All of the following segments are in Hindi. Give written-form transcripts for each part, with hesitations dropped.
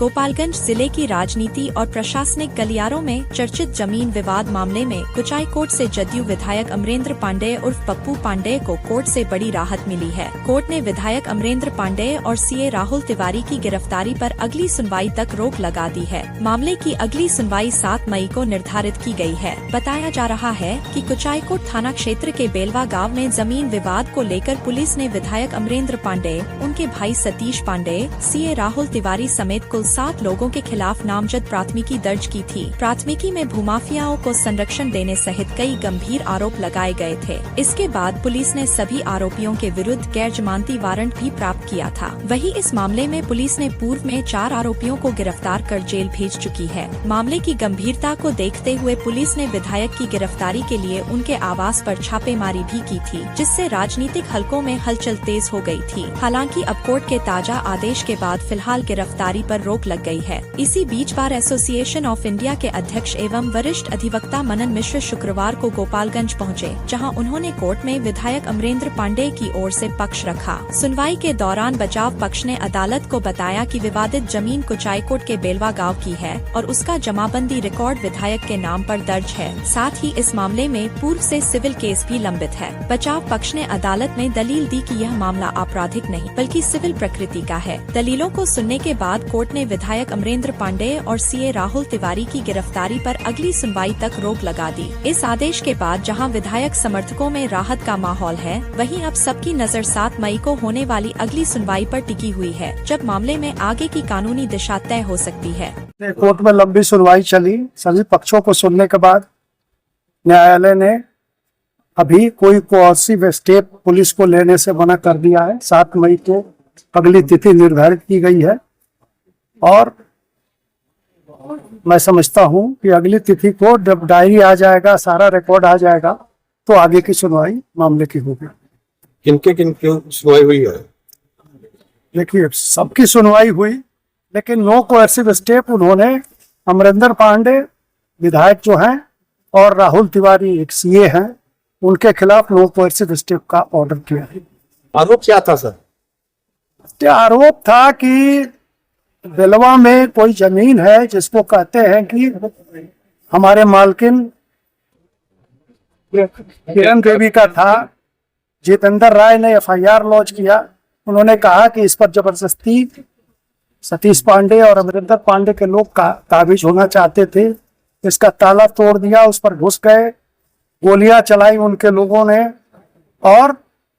गोपालगंज जिले की राजनीति और प्रशासनिक गलियारों में चर्चित जमीन विवाद मामले में कुचाई कोर्ट से जदयू विधायक अमरेंद्र पांडेय उर्फ पप्पू पांडेय को कोर्ट से बड़ी राहत मिली है। कोर्ट ने विधायक अमरेंद्र पांडेय और सीए राहुल तिवारी की गिरफ्तारी पर अगली सुनवाई तक रोक लगा दी है। मामले की अगली सुनवाई 7 मई को निर्धारित की गई है। बताया जा रहा है कि कुचाईकोट थाना क्षेत्र के बेलवा गाँव में जमीन विवाद को लेकर पुलिस ने विधायक अमरेंद्र पांडेय, उनके भाई सतीश पांडेय, सीए राहुल तिवारी समेत कुल 7 लोगों के खिलाफ नामजद प्राथमिकी दर्ज की थी। प्राथमिकी में भूमाफियाओं को संरक्षण देने सहित कई गंभीर आरोप लगाए गए थे। इसके बाद पुलिस ने सभी आरोपियों के विरुद्ध गैर जमानती वारंट भी प्राप्त किया था। वहीं इस मामले में पुलिस ने पूर्व में 4 आरोपियों को गिरफ्तार कर जेल भेज चुकी है। मामले की गंभीरता को देखते हुए पुलिस ने विधायक की गिरफ्तारी के लिए उनके आवास पर छापेमारी भी की थी, जिससे राजनीतिक हलकों में हलचल तेज हो गई थी। हालांकि अब कोर्ट के ताजा आदेश के बाद फिलहाल गिरफ्तारी पर रोक लग गई है। इसी बीच बार एसोसिएशन ऑफ इंडिया के अध्यक्ष एवं वरिष्ठ अधिवक्ता मनन मिश्र शुक्रवार को गोपालगंज पहुंचे, जहां उन्होंने कोर्ट में विधायक अमरेंद्र पांडेय की ओर से पक्ष रखा। सुनवाई के दौरान बचाव पक्ष ने अदालत को बताया कि विवादित जमीन कुचाईकोट के बेलवा गांव की है और उसका जमाबंदी रिकॉर्ड विधायक के नाम पर दर्ज है। साथ ही इस मामले में पूर्व से सिविल केस भी लंबित है। बचाव पक्ष ने अदालत में दलील दी कि यह मामला आपराधिक नहीं बल्कि सिविल प्रकृति का है। दलीलों को सुनने के बाद कोर्ट ने विधायक अमरेंद्र पांडेय और सीए राहुल तिवारी की गिरफ्तारी पर अगली सुनवाई तक रोक लगा दी। इस आदेश के बाद जहां विधायक समर्थकों में राहत का माहौल है, वहीं अब सबकी नजर 7 मई को होने वाली अगली सुनवाई पर टिकी हुई है, जब मामले में आगे की कानूनी दिशा तय हो सकती है। कोर्ट में लंबी सुनवाई चली। सभी पक्षों को सुनने के बाद न्यायालय ने अभी कोई कोर्सिव स्टेप पुलिस को लेने से मना कर दिया है। 7 मई को अगली तिथि निर्धारित की गई है और मैं समझता हूं कि अगली तिथि को जब डायरी आ जाएगा, सारा रिकॉर्ड आ जाएगा, तो आगे की सुनवाई मामले की होगी। किनके सुनवाई हुई है? देखिए, सबकी सुनवाई हुई, लेकिन नो कोर्सिव स्टेप उन्होंने अमरेंद्र पांडे विधायक जो हैं और राहुल तिवारी एक सीए हैं, उनके खिलाफ नो कोर्सिव स्टेप का ऑर्डर किया है। आरोप क्या था सर? आरोप था कि बेलवा में कोई जमीन है जिसको कहते हैं कि हमारे मालकिन किरण देवी का था। जितेंद्र राय ने एफआईआर लॉन्च किया। उन्होंने कहा कि इस पर जबरदस्ती सतीश पांडे और अमरेंद्र पांडे के लोग काबिज होना चाहते थे। इसका ताला तोड़ दिया, उस पर घुस गए, गोलियां चलाई उनके लोगों ने और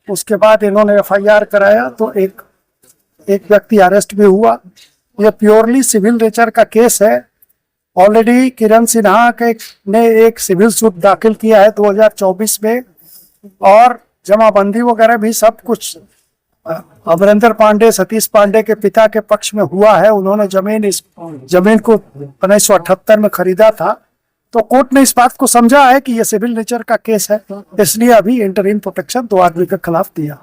उसके बाद इन्होंने एफआईआर कराया तो एक व्यक्ति अरेस्ट भी हुआ। यह प्योरली सिविल नेचर का केस है। ऑलरेडी किरण सिन्हा ने एक सिविल सूट दाखिल किया है 2024 में और जमाबंदी वगैरह भी सब कुछ अमरेंद्र पांडे, सतीश पांडे के पिता के पक्ष में हुआ है। उन्होंने जमीन को 1978 में खरीदा था। तो कोर्ट ने इस बात को समझा है कि यह सिविल नेचर का केस है, इसलिए अभी इंटरिम प्रोटेक्शन 2 आदमी के खिलाफ दिया।